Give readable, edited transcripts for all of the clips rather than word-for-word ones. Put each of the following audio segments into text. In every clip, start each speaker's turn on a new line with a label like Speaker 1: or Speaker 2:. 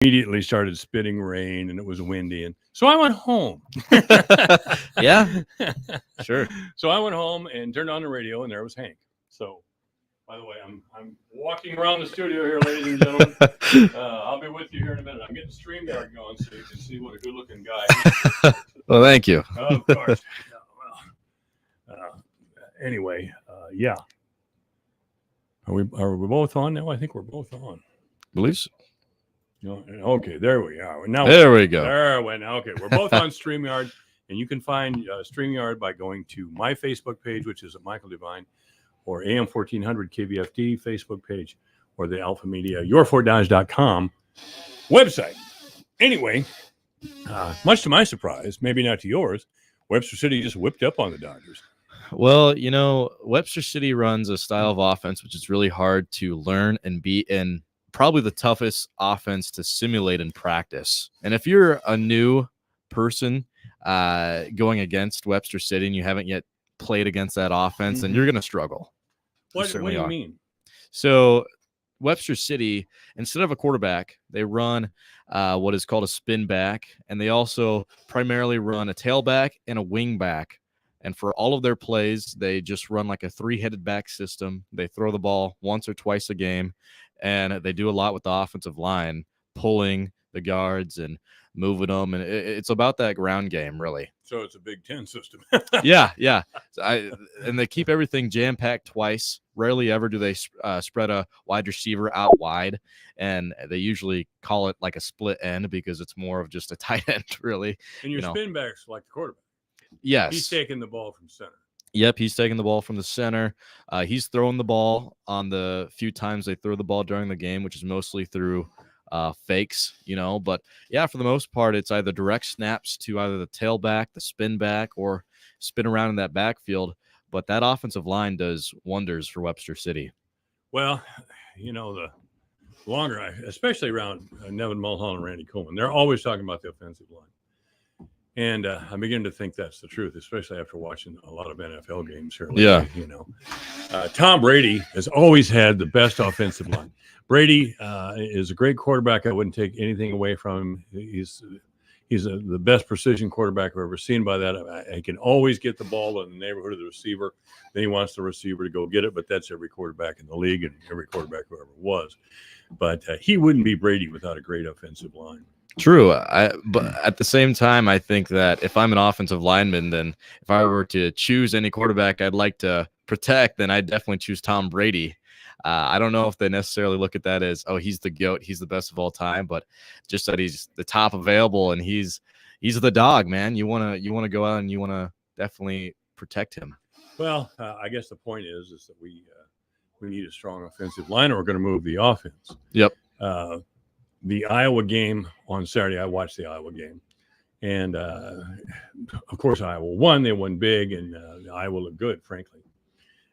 Speaker 1: immediately started spitting rain and it was windy. And so I went home.
Speaker 2: Yeah, sure.
Speaker 1: So I went home and turned on the radio and there was Hank. So, by the way, I'm walking around the studio here, ladies and gentlemen. I'll be with you here in a minute. I'm getting StreamYard going so you can see what a good-looking guy.
Speaker 2: Well, thank you.
Speaker 1: Of course. Anyway, yeah. Are we both on now? I think we're both on.
Speaker 2: Believe so.
Speaker 1: Okay, there we are. Now
Speaker 2: there we go.
Speaker 1: There we go. Okay, we're both on StreamYard, and you can find StreamYard by going to my Facebook page, which is Michael Devine, or AM 1400 KVFD Facebook page, or the Alpha Media YourFortDodge.com website. Anyway, much to my surprise, maybe not to yours, Webster City just whipped up on the Dodgers.
Speaker 2: Well, Webster City runs a style of offense which is really hard to learn and be in. Probably the toughest offense to simulate in practice. And if you're a new person going against Webster City and you haven't yet played against that offense, then you're going to struggle.
Speaker 1: What do you mean?
Speaker 2: So Webster City, instead of a quarterback, they run what is called a spin back, and they also primarily run a tailback and a wing back. And for all of their plays, they just run like a three-headed back system. They throw the ball once or twice a game. And they do a lot with the offensive line, pulling the guards and moving them. And it's about that ground game, really.
Speaker 1: So it's a Big Ten system.
Speaker 2: Yeah. And they keep everything jam-packed twice. Rarely ever do they spread a wide receiver out wide. And they usually call it like a split end because it's more of just a tight end, really.
Speaker 1: And your spin backs like the quarterback.
Speaker 2: Yes.
Speaker 1: He's taking the ball from center.
Speaker 2: Yep, he's taking the ball from the center. He's throwing the ball on the few times they throw the ball during the game, which is mostly through fakes, But, yeah, for the most part, it's either direct snaps to either the tailback, the spin back, or spin around in that backfield. But that offensive line does wonders for Webster City.
Speaker 1: Well, the longer especially around Nevin Mulholland and Randy Coleman, they're always talking about the offensive line. And I'm beginning to think that's the truth, especially after watching a lot of NFL games here lately.
Speaker 2: Yeah.
Speaker 1: Tom Brady has always had the best offensive line. Brady is a great quarterback. I wouldn't take anything away from him. He's the best precision quarterback I've ever seen. By that, he can always get the ball in the neighborhood of the receiver. Then he wants the receiver to go get it, but that's every quarterback in the league and every quarterback who ever was. But he wouldn't be Brady without a great offensive line.
Speaker 2: True. But at the same time, I think that if I'm an offensive lineman, then if I were to choose any quarterback I'd like to protect, then I'd definitely choose Tom Brady. I don't know if they necessarily look at that as, he's the GOAT, he's the best of all time, but just that he's the top available and he's the dog, man. You want to go out and you want to definitely protect him.
Speaker 1: Well, I guess the point is that we need a strong offensive line or we're going to move the offense.
Speaker 2: Yep.
Speaker 1: The Iowa game on Saturday, I watched the Iowa game. And, of course, Iowa won. They won big, and Iowa looked good, frankly,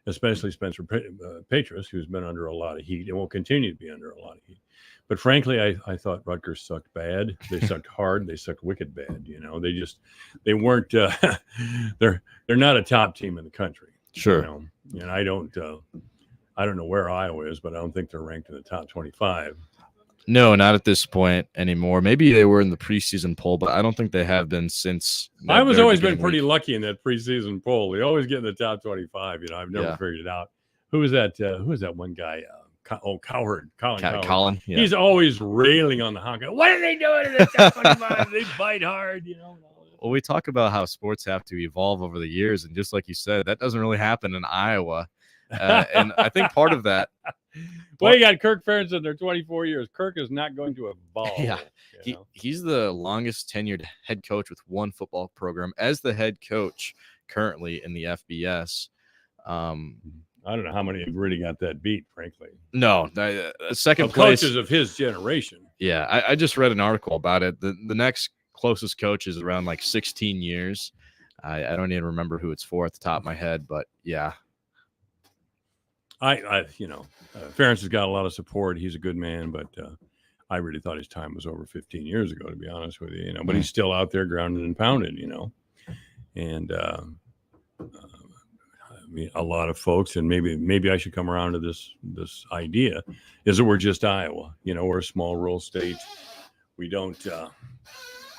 Speaker 1: especially Spencer Petras, who's been under a lot of heat and will continue to be under a lot of heat. But, frankly, I thought Rutgers sucked bad. They sucked hard. They sucked wicked bad. They weren't they're not a top team in the country.
Speaker 2: Sure.
Speaker 1: And I don't know where Iowa is, but I don't think they're ranked in the top 25.
Speaker 2: No, not at this point anymore. Maybe they were in the preseason poll, but I don't think they have been since.
Speaker 1: Iowa's always been pretty lucky in that preseason poll. They always get in the top 25. I've never figured it out. Who is that? Who is that one guy? Colin.
Speaker 2: Colin. Yeah.
Speaker 1: He's always railing on the Honka. What are they doing in the top 25? They bite hard,
Speaker 2: Well, we talk about how sports have to evolve over the years, and just like you said, that doesn't really happen in Iowa. And I think part of that.
Speaker 1: Well, you got Kirk Ferentz in there 24 years. Kirk is not going to evolve.
Speaker 2: Yeah, he's the longest tenured head coach with one football program as the head coach currently in the FBS.
Speaker 1: I don't know how many have really got that beat, frankly.
Speaker 2: No, second place.
Speaker 1: Coaches of his generation.
Speaker 2: Yeah, I just read an article about it. The next closest coach is around like 16 years. I don't even remember who it's for at the top of my head, but yeah.
Speaker 1: Ferentz has got a lot of support. He's a good man, but I really thought his time was over 15 years ago, to be honest with you. But he's still out there grounded and pounded, and a lot of folks, and maybe I should come around to this idea, is that we're just Iowa. We're a small rural state. we don't.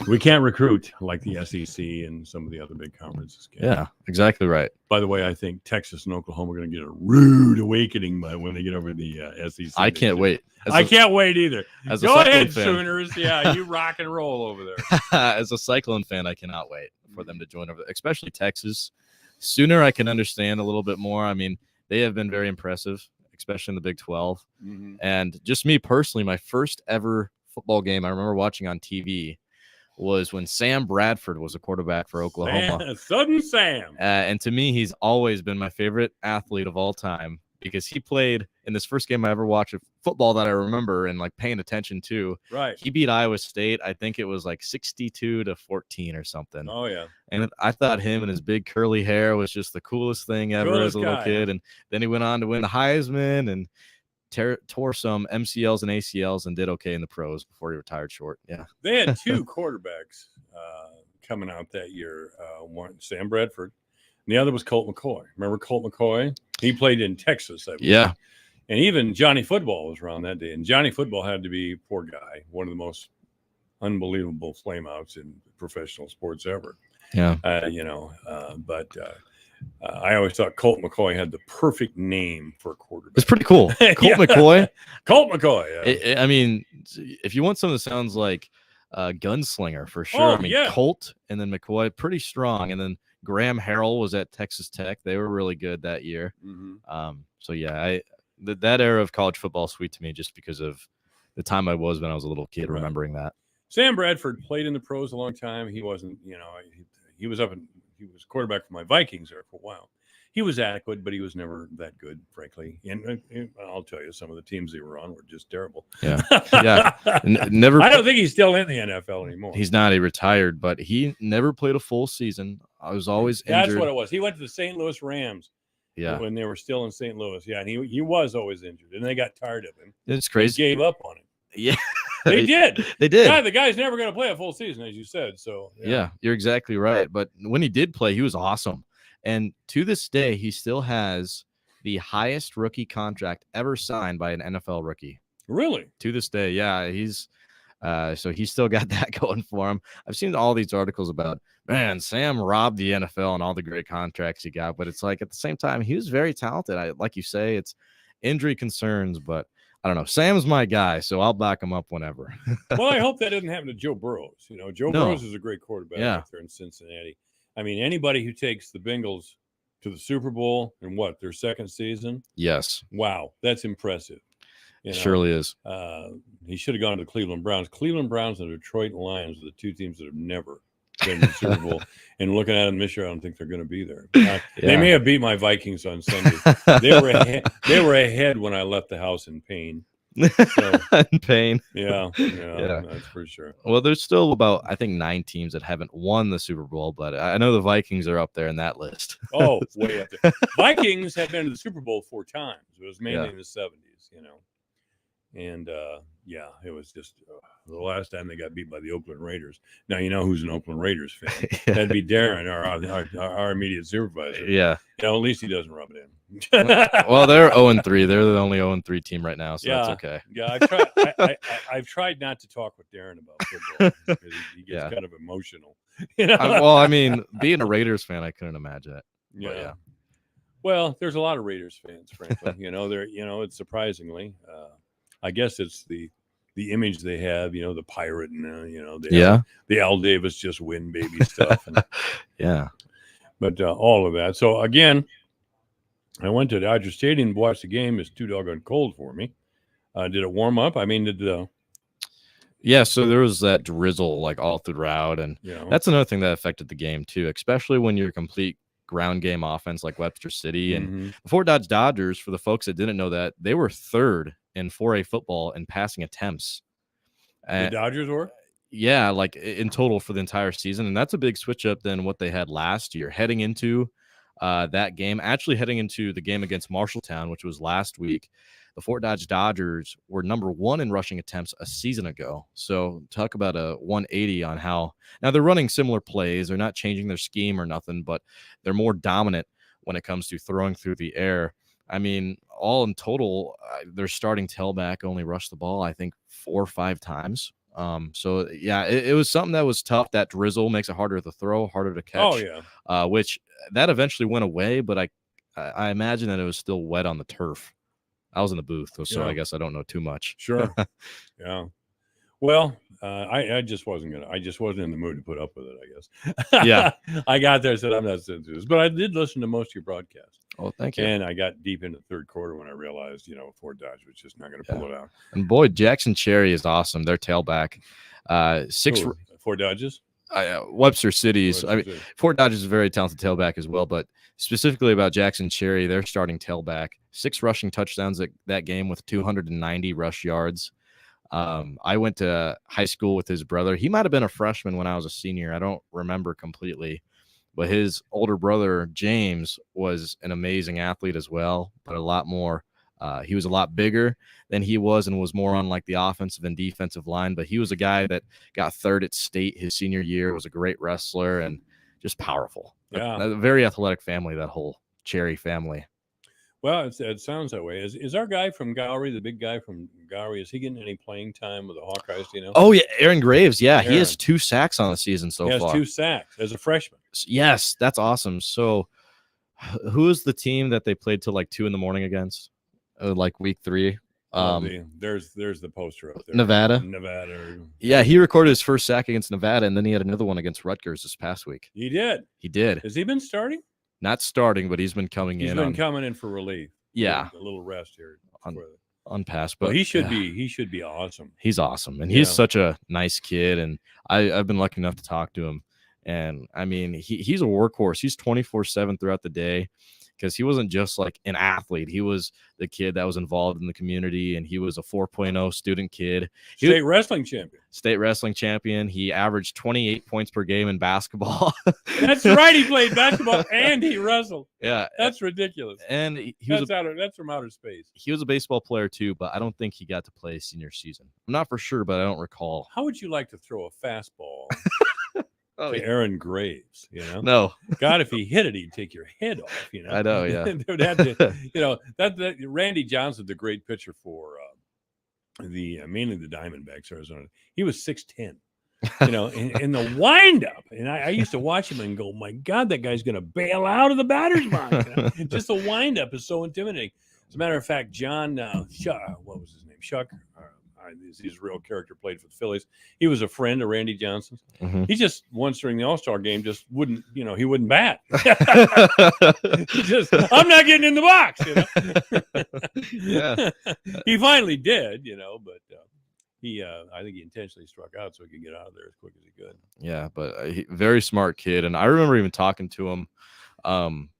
Speaker 1: We can't recruit like the SEC and some of the other big conferences can.
Speaker 2: Yeah, exactly right.
Speaker 1: By the way, I think Texas and Oklahoma are going to get a rude awakening by when they get over the SEC.
Speaker 2: I can't wait.
Speaker 1: I can't wait either.
Speaker 2: As a
Speaker 1: Go ahead,
Speaker 2: Cyclone fan.
Speaker 1: Sooners. Yeah, you rock and roll over there.
Speaker 2: As a Cyclone fan, I cannot wait for them to join over there, especially Texas. Sooner, I can understand a little bit more. I mean, they have been very impressive, especially in the Big 12.
Speaker 1: Mm-hmm.
Speaker 2: And just me personally, my first ever football game I remember watching on TV was when Sam Bradford was a quarterback for Oklahoma.
Speaker 1: Southern Sam.
Speaker 2: And to me, he's always been my favorite athlete of all time because he played in this first game I ever watched of football that I remember and like paying attention to.
Speaker 1: Right.
Speaker 2: He beat Iowa State. I think it was like 62-14 or something.
Speaker 1: Oh, yeah.
Speaker 2: And I thought him and his big curly hair was just the coolest thing ever as a little kid. And then he went on to win the Heisman and tore some MCLs and ACLs and did okay in the pros before he retired short. Yeah.
Speaker 1: They had two quarterbacks coming out that year. One, Sam Bradford, and the other was Colt McCoy. Remember Colt McCoy? He played in Texas.
Speaker 2: Yeah.
Speaker 1: And even Johnny Football was around that day. And Johnny Football had to be, poor guy, one of the most unbelievable flameouts in professional sports ever.
Speaker 2: Yeah.
Speaker 1: I always thought Colt McCoy had the perfect name for a quarterback.
Speaker 2: It's pretty cool. Colt McCoy.
Speaker 1: Colt McCoy. Yeah.
Speaker 2: I mean, if you want something that sounds like a gunslinger for sure.
Speaker 1: Oh,
Speaker 2: I mean,
Speaker 1: yeah.
Speaker 2: Colt and then McCoy, pretty strong. And then Graham Harrell was at Texas Tech. They were really good that year.
Speaker 1: Mm-hmm.
Speaker 2: So yeah, that era of college football is sweet to me just because of the time I was when I was a little kid, remembering that.
Speaker 1: Sam Bradford played in the pros a long time. He wasn't, he was quarterback for my Vikings there for a while. He was adequate, but he was never that good, frankly. And I'll tell you, some of the teams he were on were just terrible.
Speaker 2: Yeah, yeah. Never.
Speaker 1: I don't think he's still in the NFL anymore.
Speaker 2: He's not. He retired, but he never played a full season. I was always injured.
Speaker 1: That's what it was. He went to the St. Louis Rams.
Speaker 2: Yeah,
Speaker 1: when they were still in St. Louis. Yeah, and he was always injured, and they got tired of him.
Speaker 2: It's crazy.
Speaker 1: They gave up on him.
Speaker 2: Yeah,
Speaker 1: they did.
Speaker 2: They did.
Speaker 1: Yeah, the guy's never going to play a full season, as you said. So
Speaker 2: yeah, you're exactly right. But when he did play, he was awesome. And to this day, he still has the highest rookie contract ever signed by an NFL rookie.
Speaker 1: Really?
Speaker 2: To this day, yeah. He's so he's still got that going for him. I've seen all these articles about, man, Sam robbed the NFL and all the great contracts he got. But it's like at the same time, he was very talented. Like you say, it's injury concerns, but I don't know. Sam's my guy, so I'll back him up whenever.
Speaker 1: Well, I hope that doesn't happen to Joe Burrows. Joe Burrows is a great quarterback out there in Cincinnati. I mean, anybody who takes the Bengals to the Super Bowl in their second season?
Speaker 2: Yes.
Speaker 1: Wow, that's impressive.
Speaker 2: It surely is.
Speaker 1: He should have gone to the Cleveland Browns. Cleveland Browns and Detroit Lions are the two teams that have never been to the Super Bowl. And looking at them this year, I don't think they're going to be there. They may have beat my Vikings on Sunday. They were ahead when I left the house in pain. So,
Speaker 2: in pain.
Speaker 1: Yeah, that's for sure.
Speaker 2: Well, there's still about, I think, 9 teams that haven't won the Super Bowl, but I know the Vikings are up there in that list.
Speaker 1: Oh, way up there. Vikings have been to the Super Bowl 4 times. It was mainly in the 70s, And, it was just the last time they got beat by the Oakland Raiders. Now, you know who's an Oakland Raiders fan. That'd be Darren, our immediate supervisor.
Speaker 2: Yeah.
Speaker 1: At least he doesn't rub it in.
Speaker 2: Well, they're 0-3. They're the only 0-3 team right now, so that's okay.
Speaker 1: Yeah, I've tried not to talk with Darren about football because he gets kind of emotional.
Speaker 2: Well, I mean, being a Raiders fan, I couldn't imagine it.
Speaker 1: Yeah. Well, there's a lot of Raiders fans, frankly. It's surprisingly. I guess it's the image they have, the pirate and the Al Davis just win baby stuff. But all of that. So again, I went to Dodger Stadium to watch the game. It's too doggone cold for me. Did it warm up? I mean,
Speaker 2: so there was that drizzle like all throughout, and that's another thing that affected the game too, especially when you're a complete ground game offense like Webster City. And the Fort Dodge Dodgers, for the folks that didn't know that, they were 3rd in 4A football in passing attempts.
Speaker 1: The Dodgers were?
Speaker 2: Yeah, like in total for the entire season. And that's a big switch up than what they had last year. Heading into that game, actually heading into the game against Marshalltown, which was last week, the Fort Dodge Dodgers were number 1 in rushing attempts a season ago. So talk about a 180 on how now they're running similar plays. They're not changing their scheme or nothing, but they're more dominant when it comes to throwing through the air. I mean, all in total, their starting tailback only rushed the ball, I think, 4 or 5 times So yeah, it was something that was tough. That drizzle makes it harder to throw, harder to catch.
Speaker 1: Oh yeah.
Speaker 2: Which that eventually went away, but I imagine that it was still wet on the turf. I was in the booth, so
Speaker 1: Yeah.
Speaker 2: I guess I don't know too much.
Speaker 1: Sure. Yeah. Well, I just wasn't in the mood to put up with it, I guess.
Speaker 2: Yeah.
Speaker 1: I got there and said, I'm not listening to this. But I did listen to most of your broadcasts.
Speaker 2: Oh, thank you.
Speaker 1: And I got deep into the third quarter when I realized, Fort Dodge was just not going to pull it out.
Speaker 2: And boy, Jackson Cherry is awesome. Their tailback.
Speaker 1: Fort Dodge's?
Speaker 2: Webster City's.
Speaker 1: Webster City.
Speaker 2: Fort Dodge is a very talented tailback as well, but specifically about Jackson Cherry, their starting tailback, 6 rushing touchdowns that game with 290 rush yards. I went to high school with his brother. He might have been a freshman when I was a senior. I don't remember completely, but his older brother, James, was an amazing athlete as well, but a lot more. He was a lot bigger than he was and was more on like the offensive and defensive line, but he was a guy that got third at state his senior year, was a great wrestler and just powerful.
Speaker 1: Yeah.
Speaker 2: A very athletic family, that whole Cherry family.
Speaker 1: Well, it sounds that way. Is our guy from Gowrie, the big guy from Gowrie, is he getting any playing time with the Hawkeyes? Do you know?
Speaker 2: Oh yeah, Aaron Graves. Yeah,
Speaker 1: Aaron.
Speaker 2: He has 2 sacks on the season so far.
Speaker 1: He has 2 sacks as a freshman.
Speaker 2: Yes, that's awesome. So, who is the team that they played till like 2 a.m. against? Like week 3.
Speaker 1: There's the poster up there.
Speaker 2: Nevada. Yeah, he recorded his first sack against Nevada, and then he had another one against Rutgers this past week.
Speaker 1: He did.
Speaker 2: Has
Speaker 1: he been starting?
Speaker 2: Not starting, but he's been coming in.
Speaker 1: He's been coming in for relief.
Speaker 2: Yeah,
Speaker 1: a little rest here
Speaker 2: on pass. But
Speaker 1: he should be awesome.
Speaker 2: He's awesome, and he's such a nice kid. And I've been lucky enough to talk to him. And I mean, he's a workhorse. He's 24/7 throughout the day, because he wasn't just like an athlete. He was the kid that was involved in the community, and he was a 4.0 student kid.
Speaker 1: State wrestling champion. He averaged 28 points per game in basketball.
Speaker 2: That's right. He played basketball and he wrestled.
Speaker 1: Yeah. That's ridiculous.
Speaker 2: And
Speaker 1: that's from outer space.
Speaker 2: He was a baseball player too, but I don't think he got to play senior season. I'm not for sure, but I don't recall.
Speaker 1: How would you like to throw a fastball to Aaron Graves?
Speaker 2: No.
Speaker 1: God, if he hit it, he'd take your head off.
Speaker 2: I know. Yeah.
Speaker 1: that Randy Johnson, the great pitcher for mainly the Diamondbacks, Arizona. He was 6'10". In the windup, and I used to watch him and go, my God, that guy's going to bail out of the batter's box. Just the windup is so intimidating. As a matter of fact, John, what was his name? Chuck. He's a real character, played for the Phillies. He was a friend of Randy Johnson's.
Speaker 2: Mm-hmm.
Speaker 1: He just once during the All-Star game just wouldn't, he wouldn't bat. I'm not getting in the box.
Speaker 2: Yeah.
Speaker 1: He finally did, but I think he intentionally struck out so he could get out of there as quick as he could.
Speaker 2: Yeah, but very smart kid, and I remember even talking to him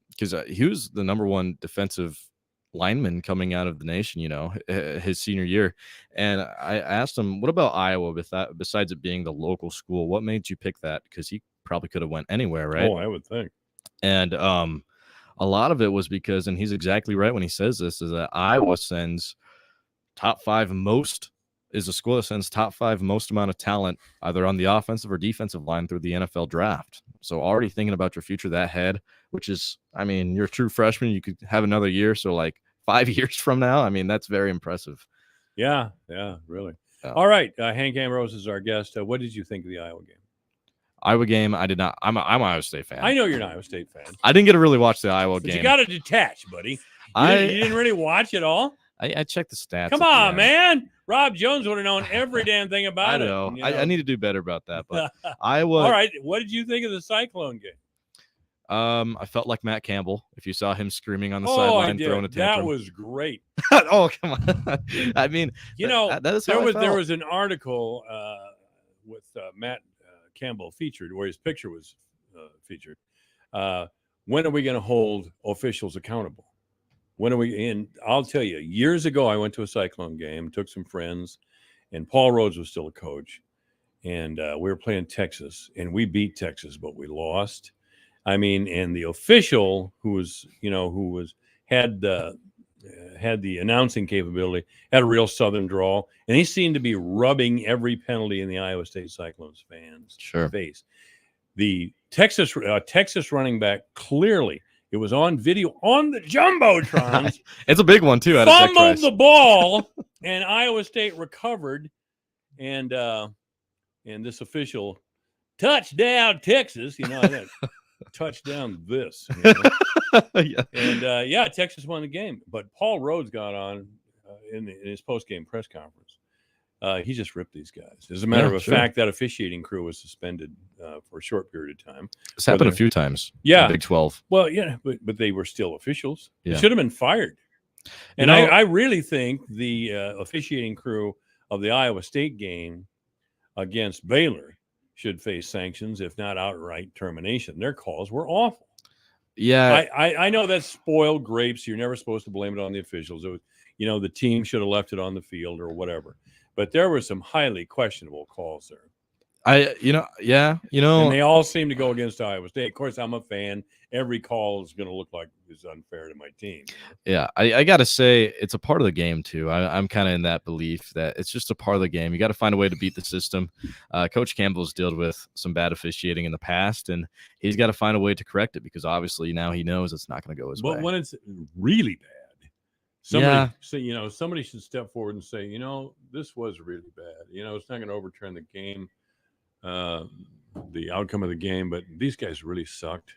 Speaker 2: because he was the number 1 defensive lineman coming out of the nation, his senior year. And I asked him, what about Iowa, besides it being the local school? What made you pick that? Because he probably could have went anywhere, right?
Speaker 1: Oh, I would think.
Speaker 2: And a lot of it was because, and he's exactly right when he says this, is that Iowa sends is a school that sends top 5 most amount of talent either on the offensive or defensive line through the NFL draft. So already thinking about your future that ahead, which is, I mean, you're a true freshman, you could have another year. So like 5 years from now, I mean, that's very impressive.
Speaker 1: Yeah, really. All right, Hank Ambrose is our guest. What did you think of the Iowa game?
Speaker 2: Iowa game, I did not. I'm an Iowa State fan.
Speaker 1: I know you're an Iowa State fan.
Speaker 2: I didn't get to really watch the Iowa game.
Speaker 1: You got to detach, buddy. You didn't really watch it all?
Speaker 2: I checked the stats.
Speaker 1: Come on, man. Rob Jones would have known every damn thing about it.
Speaker 2: I know. I need to do better about that. But Iowa.
Speaker 1: All right. What did you think of the Cyclone game?
Speaker 2: I felt like Matt Campbell. If you saw him screaming on the sideline, throwing a tantrum.
Speaker 1: That was great.
Speaker 2: Oh, come on. I mean,
Speaker 1: that is how there was an article with Matt Campbell featured, where his picture was featured. When are we going to hold officials accountable? And I'll tell you, years ago, I went to a Cyclone game, took some friends, and Paul Rhodes was still a coach. And we were playing Texas, and we beat Texas, but we lost. I mean, and the official who had the announcing capability had a real Southern drawl, and he seemed to be rubbing every penalty in the Iowa State Cyclones fans' face. The Texas running back, clearly, it was on video on the Jumbotron.
Speaker 2: It's a big one, too.
Speaker 1: Fumbled the ball, and Iowa State recovered. And and this official touchdown Texas. I thought touchdown this.
Speaker 2: Yeah.
Speaker 1: And Texas won the game. But Paul Rhodes got on in his post game press conference. He just ripped these guys. As a matter of fact, that officiating crew was suspended for a short period of time.
Speaker 2: It's happened a few times.
Speaker 1: Yeah,
Speaker 2: in Big 12.
Speaker 1: Well, yeah, but they were still officials.
Speaker 2: Yeah.
Speaker 1: They should have been fired. And I really think the officiating crew of the Iowa State game against Baylor should face sanctions, if not outright termination. Their calls were awful.
Speaker 2: Yeah,
Speaker 1: I know that's spoiled grapes. You're never supposed to blame it on the officials. It was, the team should have left it on the field or whatever. But there were some highly questionable calls there. And they all seem to go against Iowa State. Of course, I'm a fan. Every call is going to look like it's unfair to my team.
Speaker 2: Yeah, I got to say it's a part of the game too. I'm kind of in that belief that it's just a part of the game. You got to find a way to beat the system. Coach Campbell's dealt with some bad officiating in the past, and he's got to find a way to correct it because obviously now he knows it's not going to go his way.
Speaker 1: But when it's really bad, somebody should step forward and say, this was really bad. It's not going to overturn the game. The outcome of the game, but these guys really sucked,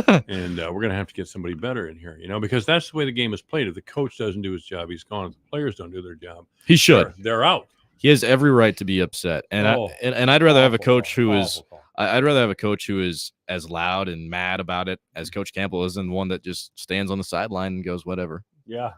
Speaker 1: and we're going to have to get somebody better in here, because that's the way the game is played. If the coach doesn't do his job, he's gone. If the players don't do their job,
Speaker 2: he should.
Speaker 1: They're out.
Speaker 2: He has every right to be upset, and I'd rather have a coach who is. I'd rather have a coach who is as loud and mad about it as Coach Campbell is, than one that just stands on the sideline and goes whatever.
Speaker 1: Yeah.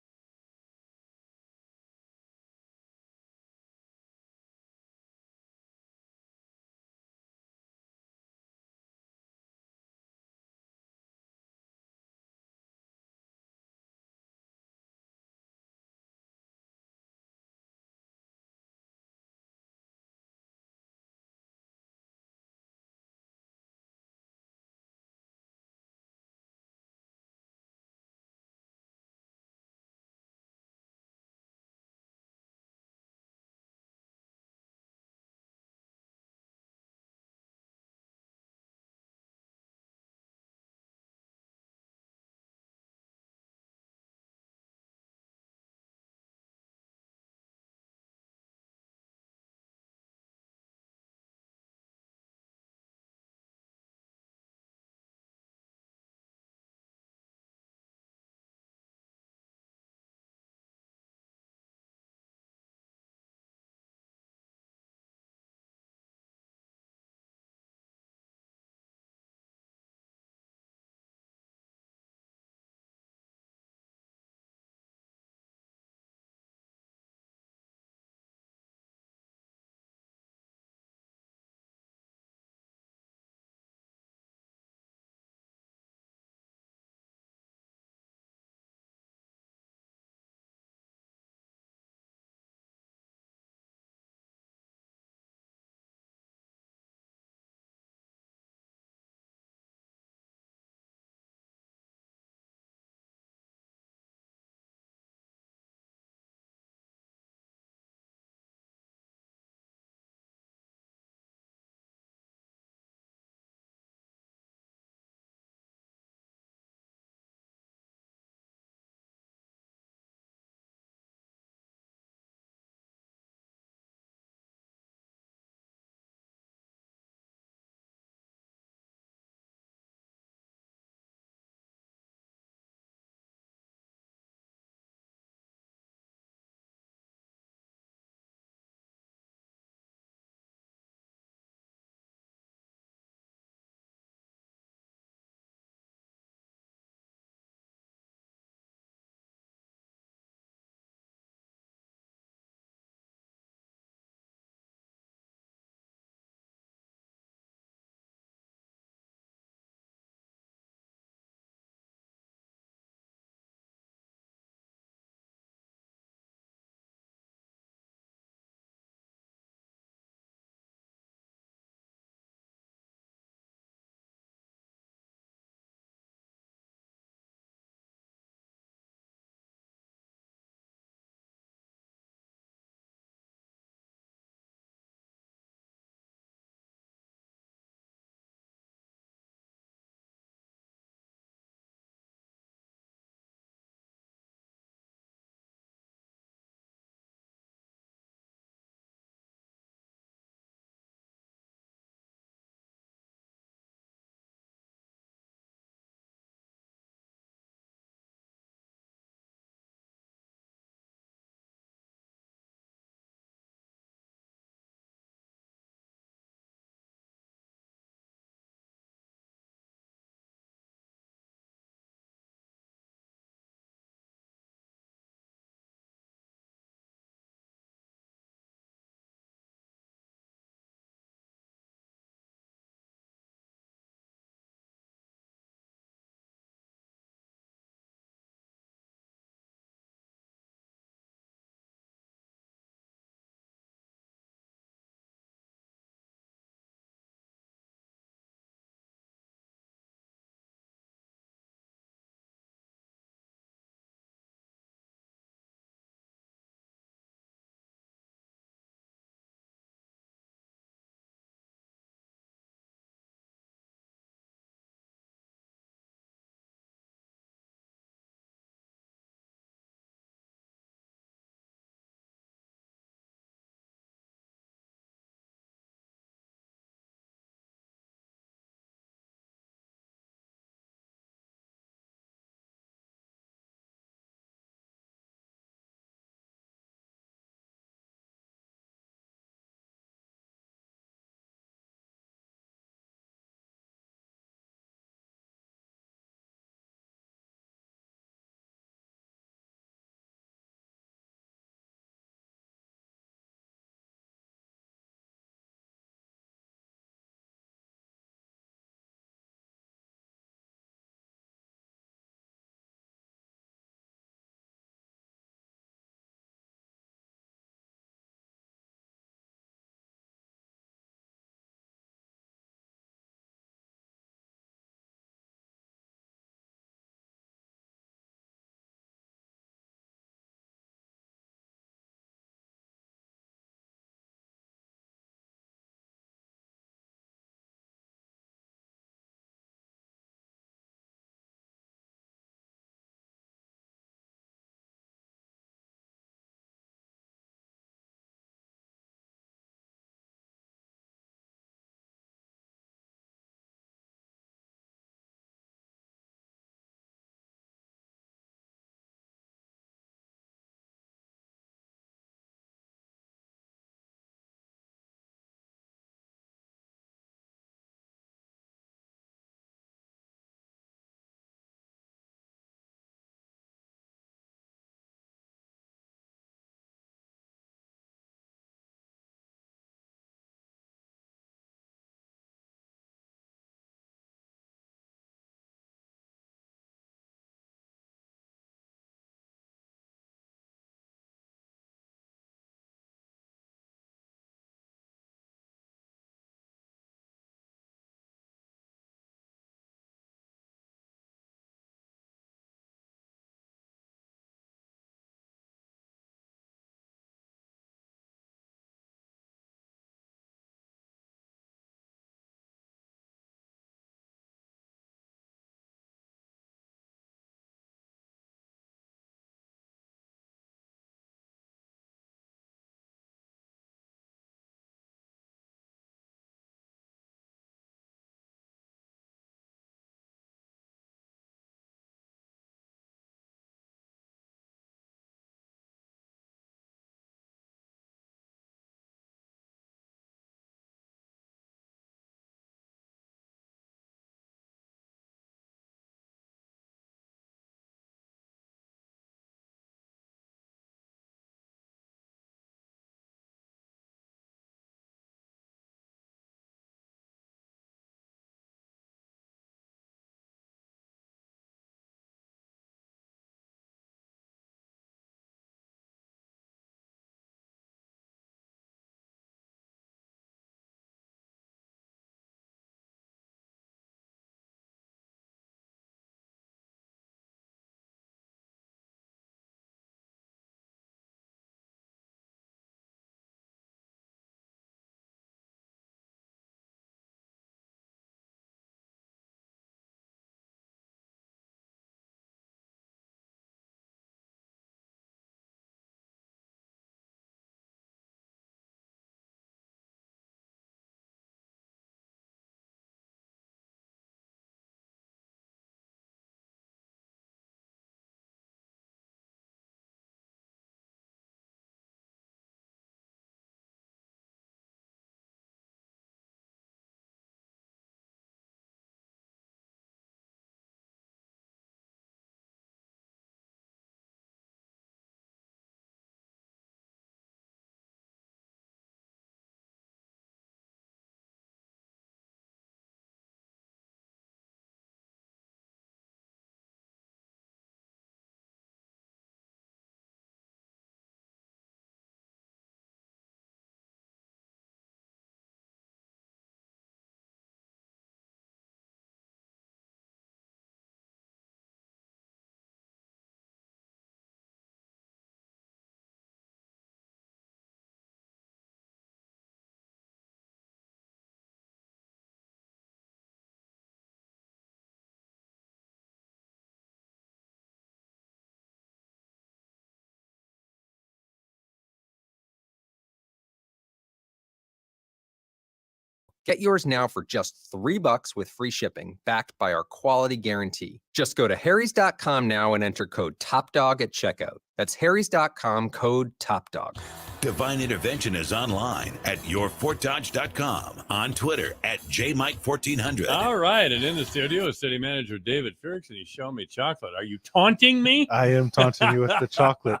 Speaker 3: Get yours now for just $3 with free shipping, backed by our quality guarantee. Just go to harrys.com now and enter code TOPDOG at checkout. That's harrys.com, code TOPDOG.
Speaker 4: Divine Intervention is online at yourfortdodge.com, on Twitter at JMike1400.
Speaker 1: All right, and in the studio is City Manager David Firks, and he's showing me chocolate. Are you taunting me?
Speaker 5: I am taunting you with the chocolate.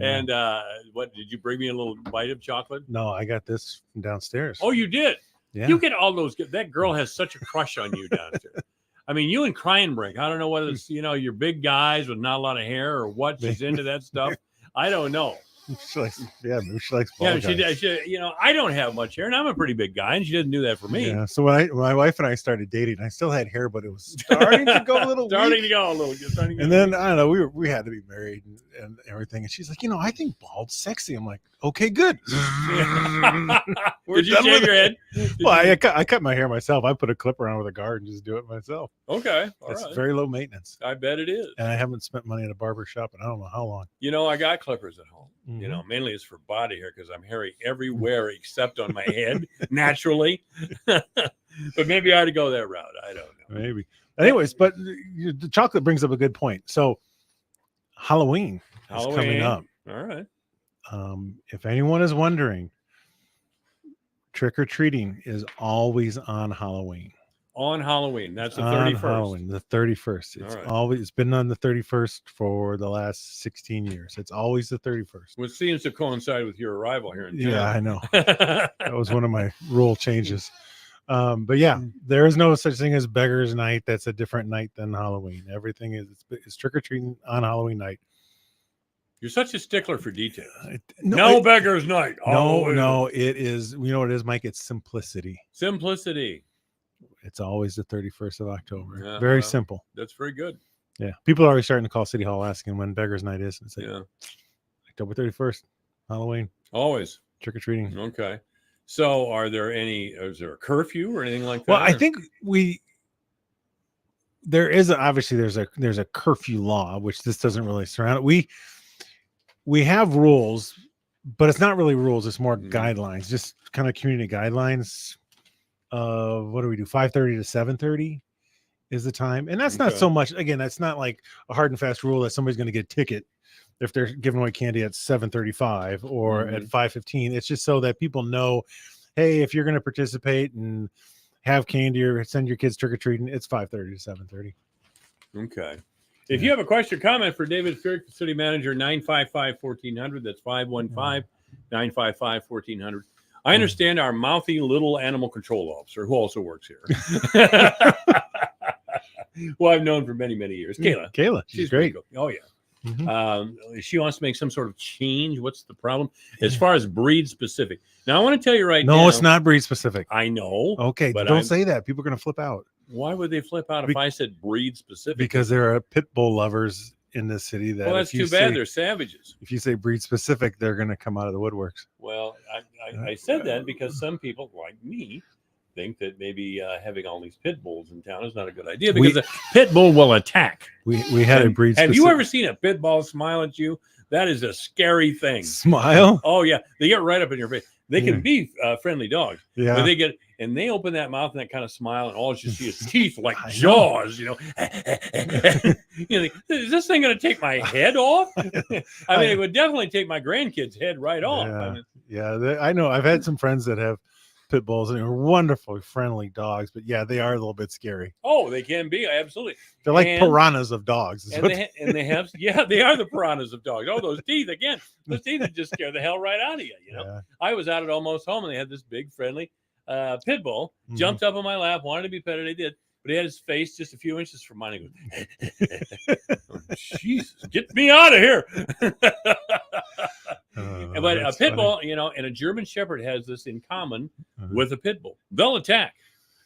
Speaker 1: And what, did you bring me a little bite of chocolate?
Speaker 5: No, I got this from downstairs.
Speaker 1: Oh, you did?
Speaker 5: Yeah.
Speaker 1: You get all those. That girl has such a crush on you downstairs. I mean, you and Kreinbrink. I don't know whether it's, you're big guys with not a lot of hair or what. She's into that stuff. I don't know.
Speaker 5: She likes, maybe she likes bald guys.
Speaker 1: She, I don't have much hair, and I'm a pretty big guy, and she didn't do that for me.
Speaker 5: Yeah. So when my wife and I started dating, I still had hair, but it was starting to go a little weak. And then I don't know, we had to be married and everything. And she's like, I think bald's sexy. I'm like, okay, good.
Speaker 1: Did you shave your head?
Speaker 5: Well, I cut my hair myself. I put a clipper on with a guard and just do it myself.
Speaker 1: Okay.
Speaker 5: It's very low maintenance.
Speaker 1: I bet it is.
Speaker 5: And I haven't spent money at a barber shop in I don't know how long.
Speaker 1: I got clippers at home.
Speaker 5: Mm-hmm.
Speaker 1: Mainly it's for body hair because I'm hairy everywhere except on my head naturally. But maybe I ought to go that route. I don't know.
Speaker 5: Maybe. Anyways, but the chocolate brings up a good point. So Halloween is coming up.
Speaker 1: All right.
Speaker 5: If anyone is wondering, trick-or-treating is always on Halloween.
Speaker 1: On Halloween. That's the 31st.
Speaker 5: On Halloween, the 31st. It's been on the 31st for the last 16 years. It's always the 31st.
Speaker 1: Which seems to coincide with your arrival here in town.
Speaker 5: Yeah, I know. That was one of my rule changes. But yeah, there is no such thing as Beggar's Night. That's a different night than Halloween. Everything is trick-or-treating on Halloween night.
Speaker 1: You're such a stickler for details. No Beggar's Night.
Speaker 5: No, it is. You know what it is, Mike? It's simplicity.
Speaker 1: Simplicity.
Speaker 5: It's always the 31st of October.
Speaker 1: Yeah,
Speaker 5: very simple.
Speaker 1: That's very good.
Speaker 5: Yeah. People are already starting to call City Hall asking when Beggar's Night is. It's like October 31st, Halloween.
Speaker 1: Always.
Speaker 5: Trick-or-treating.
Speaker 1: Okay. So is there a curfew or anything like that?
Speaker 5: Well, I think there's a curfew law, which this doesn't really surround it. We have rules, but it's not really rules. It's more guidelines, just kind of community guidelines. What do we do? 5:30 to 7:30 is the time. And that's not so much, again, that's not like a hard and fast rule that somebody's going to get a ticket if they're giving away candy at 7:35 or at 5:15. It's just so that people know, hey, if you're going to participate and have candy or send your kids trick-or-treating, it's 5:30 to 7:30.
Speaker 1: Okay. If you have a question or comment for David Firk, City Manager, 955-1400. That's 515-955-1400. I understand our mouthy little animal control officer who also works here. Who I've known for many, many years. Kayla.
Speaker 5: She's great.
Speaker 1: Cool. Oh, yeah. She wants to make some sort of change. What's the problem? As far as breed specific. Now, I want to tell you now.
Speaker 5: No, it's not breed specific.
Speaker 1: I know.
Speaker 5: Okay, but don't say that. People are going to flip out.
Speaker 1: Why would they flip out if I said breed specific?
Speaker 5: Because there are pit bull lovers in this city that.
Speaker 1: Well, that's too bad. They're savages.
Speaker 5: If you say breed specific, they're going to come out of the woodworks.
Speaker 1: Well, I said that because some people like me think that maybe having all these pit bulls in town is not a good idea because a pit bull will attack.
Speaker 5: We had a breed.
Speaker 1: Have you ever seen a pit bull smile at you? That is a scary thing.
Speaker 5: Smile?
Speaker 1: Oh yeah, they get right up in your face. They can be friendly dogs.
Speaker 5: Yeah,
Speaker 1: but they open that mouth and that kind of smile, and all you see is teeth like jaws. Is this thing going to take my head off? I mean, it would definitely take my grandkid's head right off.
Speaker 5: I know. I've had some friends that have pit bulls and they're wonderful, friendly dogs, but yeah, they are a little bit scary.
Speaker 1: Oh, they can be, absolutely.
Speaker 5: They're like piranhas of dogs.
Speaker 1: They are the piranhas of dogs. Oh, those teeth again. Those teeth would just scare the hell right out of you. I was out at Almost Home and they had this big friendly pit bull, jumped up on my lap, wanted to be petted. I did, but he had his face just a few inches from mine. He goes, oh, Jesus, get me out of here. But a pit bull, and a German Shepherd has this in common with a pit bull. They'll attack.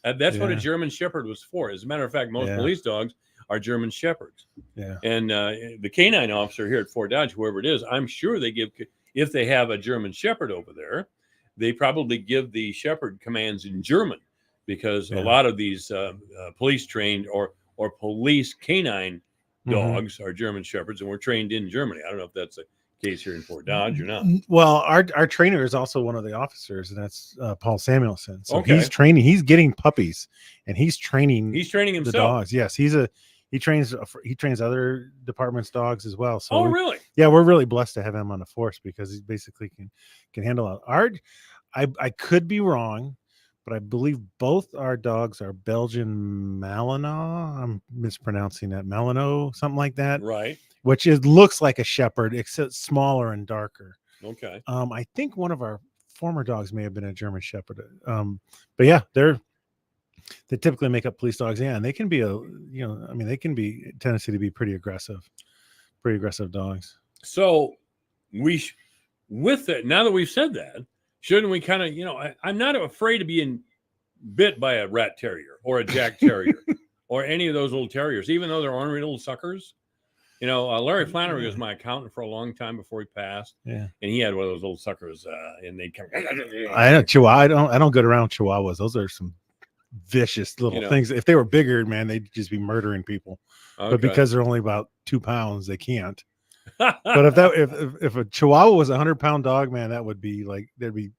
Speaker 1: That's what a German Shepherd was for. As a matter of fact, most police dogs are German Shepherds. Yeah. And the canine officer here at Fort Dodge, whoever it is, I'm sure they give, if they have a German Shepherd over there, they probably give the Shepherd commands in German because a lot of these police trained or police canine dogs are German Shepherds and were trained in Germany. I don't know if that's a case here in Fort Dodge or not?
Speaker 5: Well, our trainer is also one of the officers, and that's Paul Samuelson. So
Speaker 1: Okay.
Speaker 5: he's training. He's getting puppies, and he's training.
Speaker 1: He's training
Speaker 5: the
Speaker 1: himself.
Speaker 5: dogs. Yes, he trains other departments' dogs as well. So
Speaker 1: Oh, really?
Speaker 5: yeah, we're really blessed to have him on the force because he basically can handle it. I could be wrong, but I believe both our dogs are Belgian Malinois. I'm mispronouncing that. Malinois, something like that.
Speaker 1: Right.
Speaker 5: Which looks like a shepherd, except smaller and darker.
Speaker 1: Okay.
Speaker 5: I think one of our former dogs may have been a German shepherd. But yeah, they typically make up police dogs. Yeah, and they can be they can be tendency to be pretty aggressive dogs.
Speaker 1: So with that, now that we've said that, shouldn't we kind of, I'm not afraid to be bit by a rat terrier or a Jack Terrier or any of those little terriers, even though they're ornery little suckers. Larry Flannery was my accountant for a long time before he passed.
Speaker 5: Yeah,
Speaker 1: and he had one of those little suckers, and they'd come.
Speaker 5: I know Chihuahua. I don't go around Chihuahuas. Those are some vicious little things. If they were bigger, man, they'd just be murdering people. Okay. But because they're only about 2 pounds, they can't. But if a Chihuahua was a 100-pound dog, man, that would be like they'd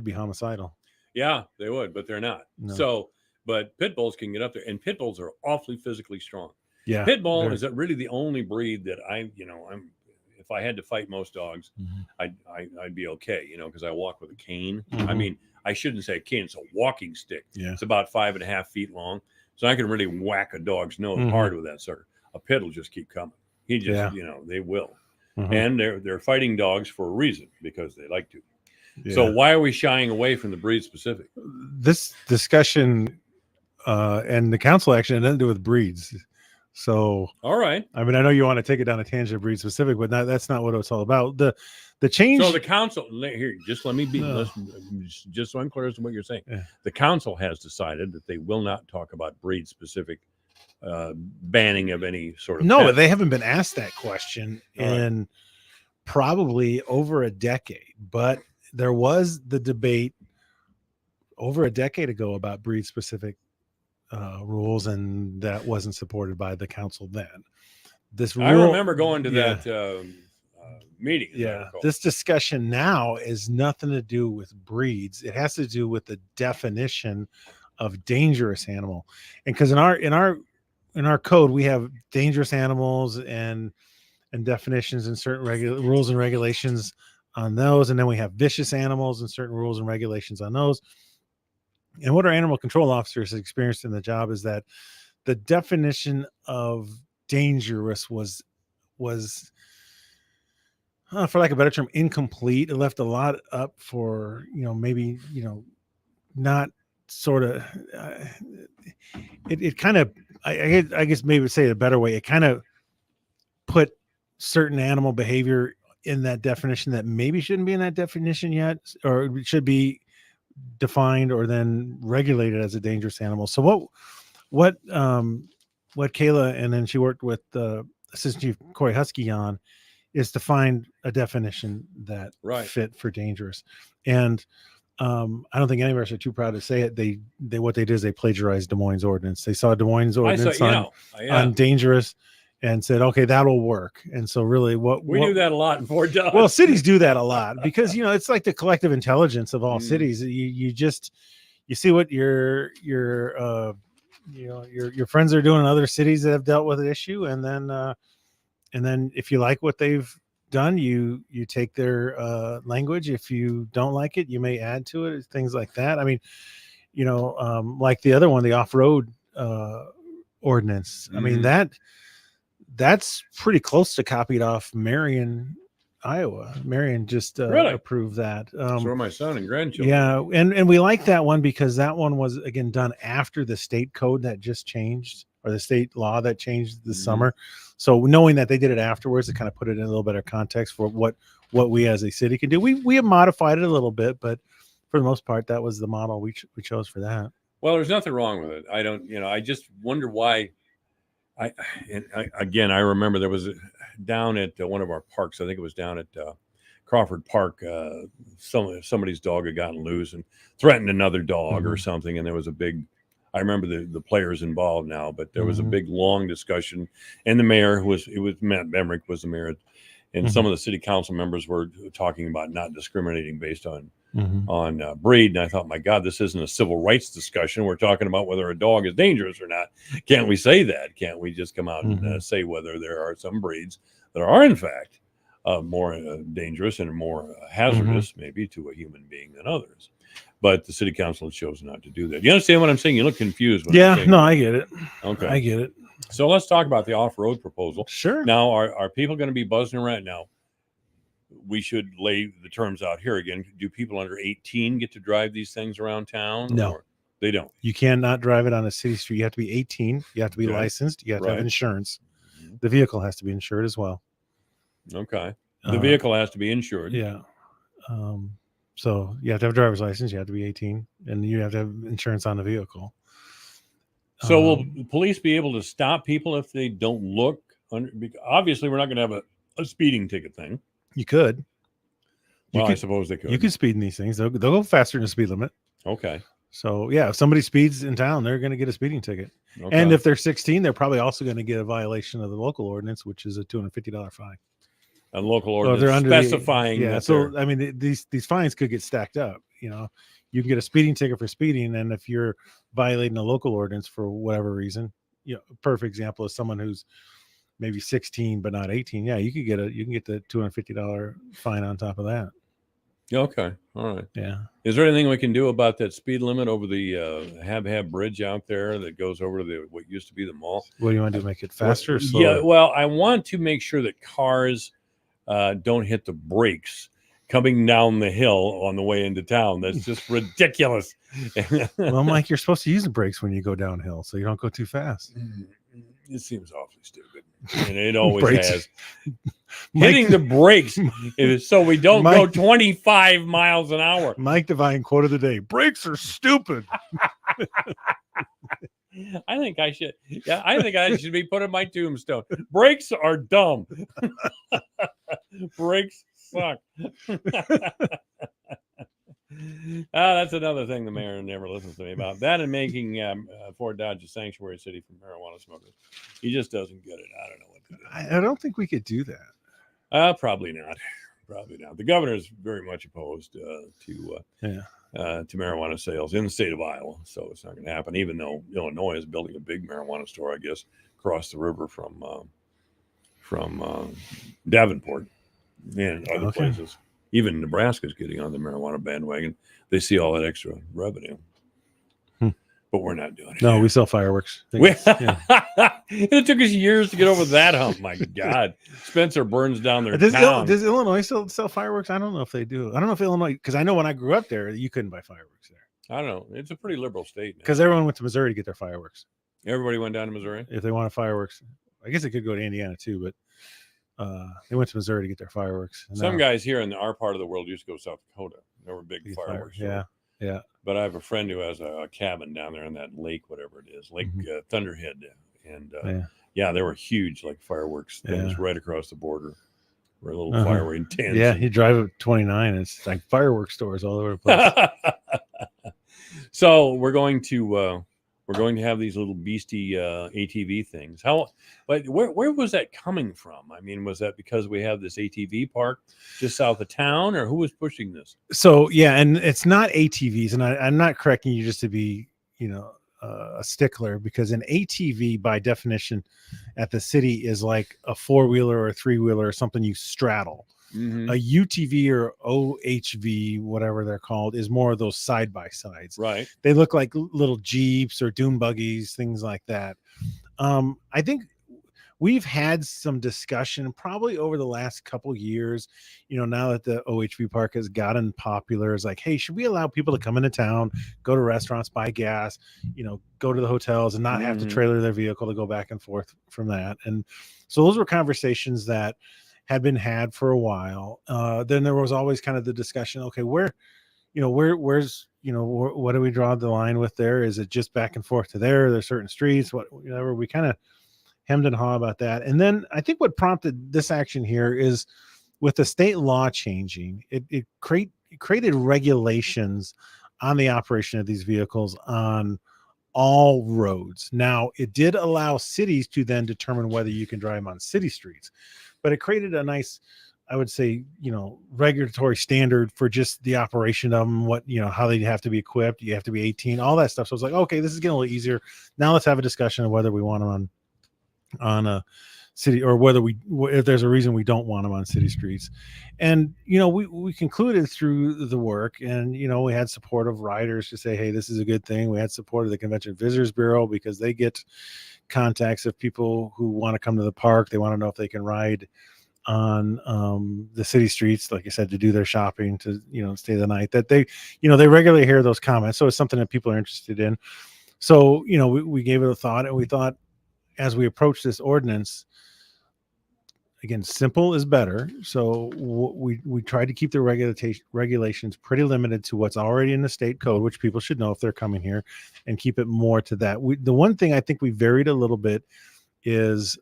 Speaker 5: be homicidal.
Speaker 1: Yeah, they would, but they're not. No. So, but pit bulls can get up there, and pit bulls are awfully physically strong. Yeah, pit bull is really the only breed that if I had to fight most dogs, I'd be okay, because I walk with a cane. Mm-hmm. I mean, I shouldn't say a cane; it's a walking stick. Yeah, it's about 5.5 feet long, so I can really whack a dog's nose hard with that sucker. A pit will just keep coming. He just, they will, and they're fighting dogs for a reason because they like to. Yeah. So why are we shying away from the breed specific?
Speaker 5: This discussion and the council action had nothing to do with breeds. So,
Speaker 1: all right.
Speaker 5: I mean, I know you want to take it down a tangent of breed specific, but that's not what it's all about. The change.
Speaker 1: So the council here, just let me be, just so I'm clear as to what you're saying. Yeah. The council has decided that they will not talk about breed specific banning of any sort of.
Speaker 5: No,
Speaker 1: pet.
Speaker 5: They haven't been asked that question in probably over a decade. But there was the debate over a decade ago about breed specific rules, and that wasn't supported by the council then.
Speaker 1: I remember going to that meeting.
Speaker 5: Yeah, this discussion now is nothing to do with breeds. It has to do with the definition of dangerous animal, and because in our code we have dangerous animals and definitions and certain rules and regulations on those, and then we have vicious animals and certain rules and regulations on those. And what our animal control officers experienced in the job is that the definition of dangerous was for lack of a better term, incomplete. It left a lot up for, maybe, not sort of, it kind of, I guess maybe say it a better way. It kind of put certain animal behavior in that definition that maybe shouldn't be in that definition yet, or it should be defined or then regulated as a dangerous animal. So what Kayla, and then she worked with Assistant Chief Corey Husky on, is to find a definition that fit for dangerous. And I don't think any of us are too proud to say it. They what they did is they plagiarized Des Moines ordinance. They saw Des Moines ordinance on dangerous and said, okay, that'll work. And so really we
Speaker 1: do that a lot in Fort Dodge.
Speaker 5: Well, cities do that a lot because, it's like the collective intelligence of all cities. You see what your friends are doing in other cities that have dealt with an issue. And then if you like what they've done, you take their language. If you don't like it, you may add to it, things like that. I mean, like the other one, the off-road ordinance. I mean, that's pretty close to copied off Marion, Iowa. Marion just approved that.
Speaker 1: So are my son and grandchildren.
Speaker 5: Yeah, and we like that one because that one was, again, done after the state code that just changed, or the state law that changed this summer. So knowing that they did it afterwards, it kind of put it in a little better context for what we as a city can do. We have modified it a little bit, but for the most part, that was the model we chose for that.
Speaker 1: Well, there's nothing wrong with it. I don't, I just wonder why. I remember there was down at one of our parks. I think it was down at Crawford Park. Somebody's dog had gotten loose and threatened another dog or something. And there was a big, I remember the players involved now, but there was a big, long discussion. And the mayor Matt Bemrick was the mayor. and
Speaker 5: Mhm.
Speaker 1: some of the city council members were talking about not discriminating based on
Speaker 5: Mhm.
Speaker 1: breed. And I thought, my God, this isn't a civil rights discussion. We're talking about whether a dog is dangerous or not. Can't we say that? Can't we just come out and
Speaker 5: Mhm.
Speaker 1: say whether there are some breeds that are in fact more dangerous and more hazardous, maybe to a human being than others? But the city council chose not to do that. You understand what I'm saying? You look confused. When I'm
Speaker 5: Yeah,
Speaker 1: saying
Speaker 5: no,
Speaker 1: that.
Speaker 5: I get it.
Speaker 1: Okay.
Speaker 5: I get it.
Speaker 1: So let's talk about the off-road proposal.
Speaker 5: Sure.
Speaker 1: Now, are people going to be buzzing around now? We should lay the terms out here again. Do people under 18 get to drive these things around town?
Speaker 5: No.
Speaker 1: Or they don't.
Speaker 5: You cannot drive it on a city street. You have to be 18. You have to be
Speaker 1: Okay.
Speaker 5: licensed. You have to have
Speaker 1: Right.
Speaker 5: insurance.
Speaker 1: Mhm.
Speaker 5: The vehicle has to be insured as well.
Speaker 1: Okay. The vehicle has to be insured.
Speaker 5: Yeah. So you have to have a driver's license. You have to be 18, and you have to have insurance on the vehicle.
Speaker 1: So will police be able to stop people if they don't look? Obviously, we're not going to have a speeding ticket thing.
Speaker 5: You could.
Speaker 1: Well, I suppose they could.
Speaker 5: You could speed in these things. They'll go faster than the speed limit.
Speaker 1: Okay.
Speaker 5: So yeah, if somebody speeds in town, they're going to get a speeding ticket.
Speaker 1: Okay.
Speaker 5: And if they're 16, they're probably also going to get a violation of the local ordinance, which is a $250 fine.
Speaker 1: A local
Speaker 5: So if they're
Speaker 1: ordinance
Speaker 5: under
Speaker 1: specifying that
Speaker 5: so I mean, these fines could get stacked up. You know, you can get a speeding ticket for speeding, and if you're violating a local ordinance for whatever reason, you know, a perfect example is someone who's maybe 16 but not 18. Yeah, you can get the $250 fine on top of that.
Speaker 1: Okay. All right.
Speaker 5: Yeah.
Speaker 1: Is there anything we can do about that speed limit over the Hab Bridge out there that goes over to what used to be the mall?
Speaker 5: What do you want to do? Make it faster or slower?
Speaker 1: Yeah. Well, I want to make sure that cars don't hit the brakes coming down the hill on the way into town. That's just ridiculous.
Speaker 5: Well, Mike, you're supposed to use the brakes when you go downhill, so you don't go too fast.
Speaker 1: It seems awfully stupid, and it always
Speaker 5: Brakes.
Speaker 1: has.
Speaker 5: Mike,
Speaker 1: Hitting the brakes is so we don't go 25 miles an hour.
Speaker 5: Mike Devine quote of the day: "Brakes are stupid."
Speaker 1: I think I should. Yeah, I think I should be put in my tombstone. Brakes are dumb. Brakes suck. That's another thing the mayor never listens to me about. That and making Fort Dodge a sanctuary city for marijuana smokers. He just doesn't get it. I don't know what to do.
Speaker 5: I don't think we could do that.
Speaker 1: Probably not. Probably not. The governor is very much opposed to marijuana sales in the state of Iowa, so it's not going to happen. Even though Illinois is building a big marijuana store, I guess, across the river from Davenport and other places. Even Nebraska's getting on the marijuana bandwagon. They see all that extra revenue, but we're not doing it.
Speaker 5: No, we sell fireworks.
Speaker 1: It took us years to get over that hump. My God, Spencer burns down their town.
Speaker 5: Does Illinois still sell fireworks? I don't know if they do. I don't know if Illinois, because I know when I grew up there, you couldn't buy fireworks there.
Speaker 1: I don't know. It's a pretty liberal state.
Speaker 5: Because everyone went to Missouri to get their fireworks.
Speaker 1: Everybody went down to Missouri
Speaker 5: if they wanted fireworks. I guess they could go to Indiana too, but they went to Missouri to get their fireworks.
Speaker 1: Some guys here in our part of the world used to go to South Dakota. They were big fireworks.
Speaker 5: Yeah.
Speaker 1: But I have a friend who has a cabin down there in that lake, whatever it is, Lake Thunderhead, and they were huge, like fireworks things right across the border. We're a little firework tents.
Speaker 5: Yeah, you drive up 29, and it's like fireworks stores all over the place.
Speaker 1: So we're going to have these little beastie ATV things. Where was that coming from? I mean, was that because we have this ATV park just south of town, or who was pushing this?
Speaker 5: So yeah, and it's not ATVs, and I'm not correcting you just to be, a stickler, because an ATV by definition at the city is like a 4-wheeler or a 3-wheeler or something you straddle.
Speaker 1: Mm-hmm.
Speaker 5: A UTV or OHV, whatever they're called, is more of those side by sides.
Speaker 1: Right.
Speaker 5: They look like little Jeeps or dune buggies, things like that. I think we've had some discussion probably over the last couple years, now that the OHV park has gotten popular. It's like, hey, should we allow people to come into town, go to restaurants, buy gas, go to the hotels and not have to trailer their vehicle to go back and forth from that? And so those were conversations that had been had for a while. Then there was always kind of the discussion, okay, where's, what do we draw the line with there? Is it just back and forth to there? There's certain streets, whatever. We kind of hemmed and hawed about that. And then I think what prompted this action here is with the state law changing, it created regulations on the operation of these vehicles on all roads. Now, it did allow cities to then determine whether you can drive them on city streets. but it created a nice, I would say, regulatory standard for just the operation of them, what, how they have to be equipped. You have to be 18, all that stuff. So it's like, okay, this is getting a little easier. Now let's have a discussion of whether we want them on a city, or if there's a reason we don't want them on city streets. And, we concluded through the work, and, we had support of riders to say, hey, this is a good thing. We had support of the Convention Visitors Bureau, because they get contacts of people who want to come to the park. They want to know if they can ride on the city streets, like I said, to do their shopping, to stay the night. That they regularly hear those comments, so it's something that people are interested in. So we gave it a thought, and we thought, as we approach this ordinance, again, simple is better. So we tried to keep the regulations pretty limited to what's already in the state code, which people should know if they're coming here, and keep it more to that. The one thing I think we varied a little bit is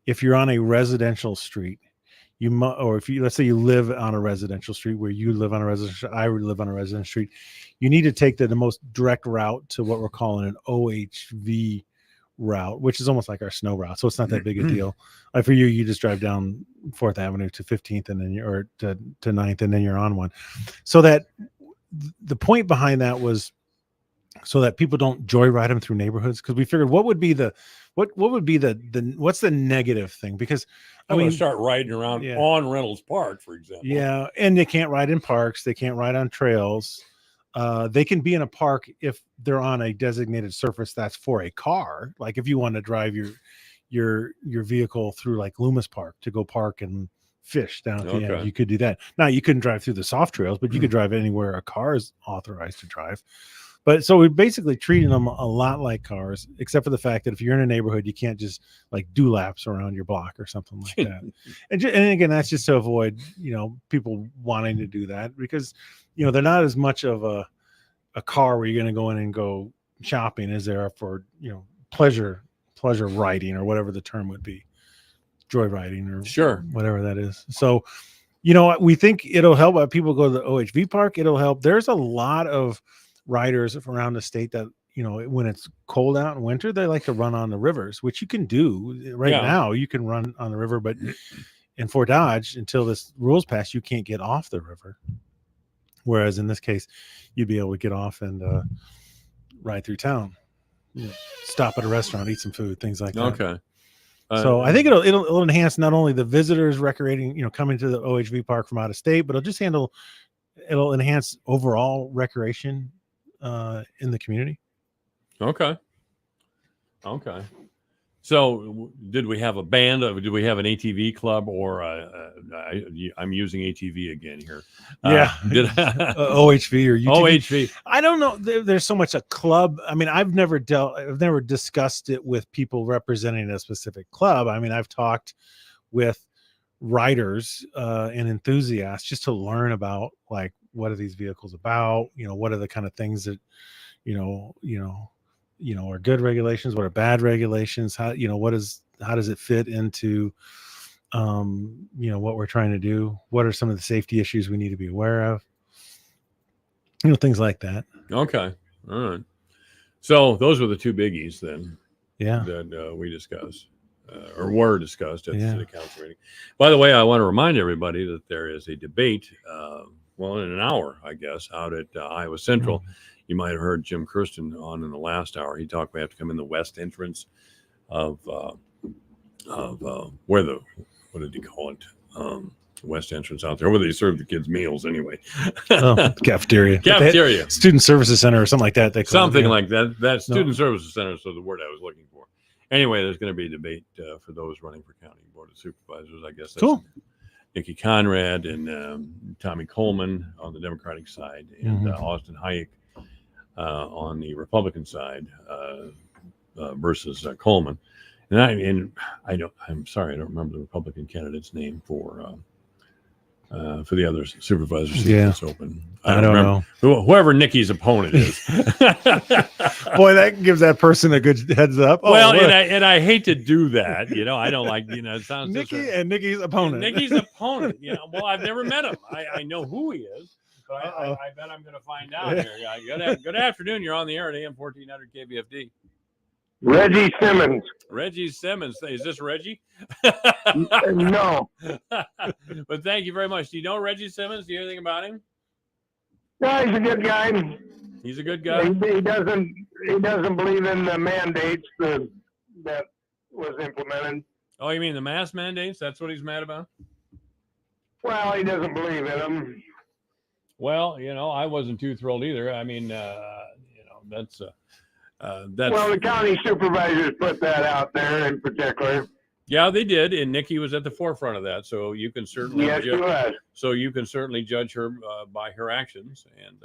Speaker 5: if you're on a residential street, or if let's say you live on a residential street, where you live on a residential, I live on a residential street, you need to take the most direct route to what we're calling an OHV route, which is almost like our snow route. So it's not that big a deal. Like for you just drive down 4th Avenue to 15th, and then you're to 9th, and then you're on one. So that the point behind that was so that people don't joyride them through neighborhoods, because we figured what would be the what's the negative thing? Because
Speaker 1: I mean, start riding around on Reynolds Park, for example.
Speaker 5: Yeah, and they can't ride in parks. They can't ride on trails. They can be in a park if they're on a designated surface that's for a car. Like if you want to drive your vehicle through like Loomis Park to go park and fish down at the end, you could do that. Now you couldn't drive through the soft trails, but you could drive anywhere a car is authorized to drive. But so we basically treating them a lot like cars, except for the fact that if you're in a neighborhood, you can't just like do laps around your block or something like that. And again, that's just to avoid, people wanting to do that, because, they're not as much of a car where you're going to go in and go shopping as they are for, pleasure riding, or whatever the term would be, joyriding, or whatever that is. So, we think it'll help. People go to the OHV park, it'll help. There's a lot of riders around the state that when it's cold out in winter, they like to run on the rivers, which you can do right now. You can run on the river, but in Fort Dodge, until this rules pass, you can't get off the river. Whereas in this case, you'd be able to get off and ride through town, stop at a restaurant, eat some food, things like that.
Speaker 1: Okay.
Speaker 5: So I think it'll enhance not only the visitors recreating, coming to the OHV park from out of state, but it'll enhance overall recreation in the community.
Speaker 1: Okay. So did we have a band? Did we have an ATV club, or I'm using ATV again here?
Speaker 5: OHV or UTV?
Speaker 1: OHV.
Speaker 5: I don't know. There's so much a club. I mean, I've never discussed it with people representing a specific club. I mean, I've talked with riders and enthusiasts just to learn about, like, what are these vehicles about? What are the kind of things that are good regulations, what are bad regulations, how does it fit into what we're trying to do, what are some of the safety issues we need to be aware of, things like that.
Speaker 1: Okay. All right. So those were the two biggies then that we discussed or were discussed at the city council meeting. By the way, I want to remind everybody that there is a debate in an hour, I guess, out at Iowa Central. You might have heard Jim Kirsten on in the last hour. He talked we have to come in the west entrance of what did he call it? West entrance out there, where they serve the kids meals anyway. Cafeteria.
Speaker 5: Student Services Center or something like that.
Speaker 1: Something like that. That Student Services Center is the word I was looking for. Anyway, there's going to be a debate for those running for county board of supervisors. I guess that's
Speaker 5: cool.
Speaker 1: Nikki Conrad and Tommy Coleman on the Democratic side, and Austin Hayek on the Republican side versus Coleman. And I'm sorry, I don't remember the Republican candidate's name for the other supervisor seat that's open.
Speaker 5: I don't know.
Speaker 1: Whoever Nikki's opponent is.
Speaker 5: Boy, that gives that person a good heads up.
Speaker 1: And I hate to do that. I don't like, it sounds
Speaker 5: Nikki and Nikki's opponent.
Speaker 1: Nikki's opponent. Well, I've never met him. I know who he is. But I bet I'm going to find out here. Good afternoon. You're on the air at AM 1400 KBFD.
Speaker 6: Reggie Simmons.
Speaker 1: Reggie Simmons. Is this Reggie?
Speaker 6: No.
Speaker 1: But thank you very much. Do you know Reggie Simmons? Do you know anything about him?
Speaker 6: No, he's a good guy.
Speaker 1: He's a good guy.
Speaker 6: He doesn't believe in the mandates that was implemented.
Speaker 1: Oh, you mean the mask mandates? That's what he's mad about?
Speaker 6: Well, he doesn't believe in them.
Speaker 1: Well, I wasn't too thrilled either. I mean, that's
Speaker 6: Well, the county supervisors put that out there in particular.
Speaker 1: yeah, they did, and Nikki was at the forefront of that. So you can certainly
Speaker 6: Yes, he was.
Speaker 1: judge her by her actions, and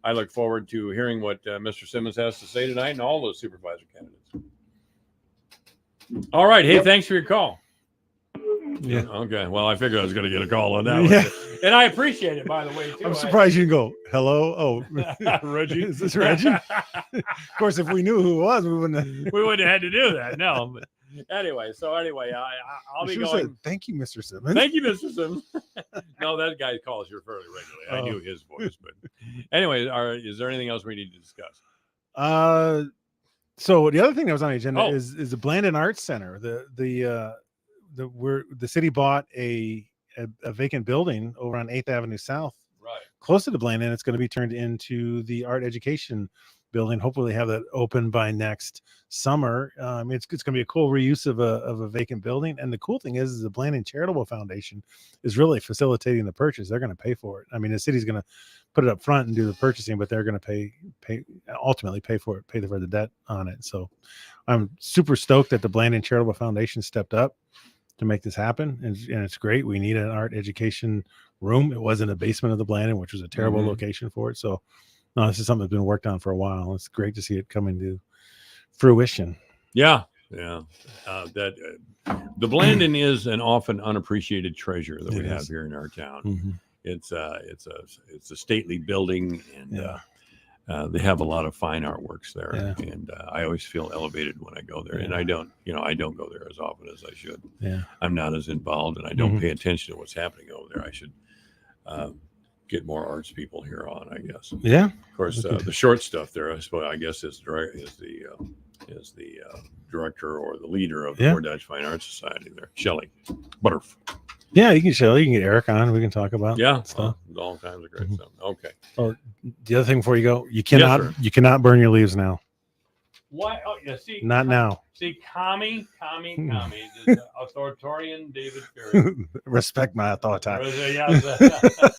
Speaker 1: I look forward to hearing what Mr. Simmons has to say tonight, and all those supervisor candidates. All right, hey, thanks for your call.
Speaker 5: Yeah.
Speaker 1: Okay. Well, I figured I was going to get a call on that
Speaker 5: Yeah.
Speaker 1: one, and I appreciate it, by the way, too.
Speaker 5: I'm surprised you didn't go, hello. Oh,
Speaker 1: Reggie.
Speaker 5: Is this Reggie? Of course, if we knew who it was, we wouldn't have.
Speaker 1: We wouldn't have had to do that. No. But anyway, I'll be
Speaker 5: Should've
Speaker 1: going.
Speaker 5: said, thank you, Mr. Simmons.
Speaker 1: Thank you, Mr. Simmons. No, that guy calls you fairly regularly. I knew his voice, but anyway, is there anything else we need to discuss?
Speaker 5: So the other thing that was on the agenda
Speaker 1: Oh.
Speaker 5: is the Blandon Arts Center. The city bought a vacant building over on 8th Avenue South,
Speaker 1: Right.
Speaker 5: close to the Blandon. It's going to be turned into the art education building. Hopefully, have that open by next summer. It's going to be a cool reuse of a vacant building. And the cool thing is the Blandon Charitable Foundation is really facilitating the purchase. They're going to pay for it. I mean, the city's going to put it up front and do the purchasing, but they're going to ultimately pay for it, pay for the debt on it. So I'm super stoked that the Blandon Charitable Foundation stepped up to make this happen. And it's great. We need an art education room. It was in the basement of the Blandon, which was a terrible location for it. So no, this is something that's been worked on for a while. It's great to see it coming to fruition.
Speaker 1: Yeah. Yeah. The Blandon is an often unappreciated treasure that
Speaker 5: It
Speaker 1: we have
Speaker 5: is.
Speaker 1: here in our town.
Speaker 5: Mhm.
Speaker 1: It's a stately building, and they have a lot of fine artworks there.
Speaker 5: Yeah.
Speaker 1: And I always feel elevated when I go there. And I don't go there as often as I should.
Speaker 5: Yeah.
Speaker 1: I'm not as involved, and I don't pay attention to what's happening over there. I should get more arts people here on, I guess.
Speaker 5: Yeah.
Speaker 1: Of course, the short stuff there, I guess, is the director or the leader of the Fort Dodge Fine Arts Society there, Shelley Butterf.
Speaker 5: Yeah, you can get Eric on. We can talk about stuff.
Speaker 1: All kinds of great stuff. Okay.
Speaker 5: Oh, the other thing before you go, you
Speaker 1: sir.
Speaker 5: cannot burn your leaves now.
Speaker 1: Why? Oh, yeah. See,
Speaker 5: Not now.
Speaker 1: See, commie. This authoritarian David Fury.
Speaker 5: Respect my authority.
Speaker 1: Yeah.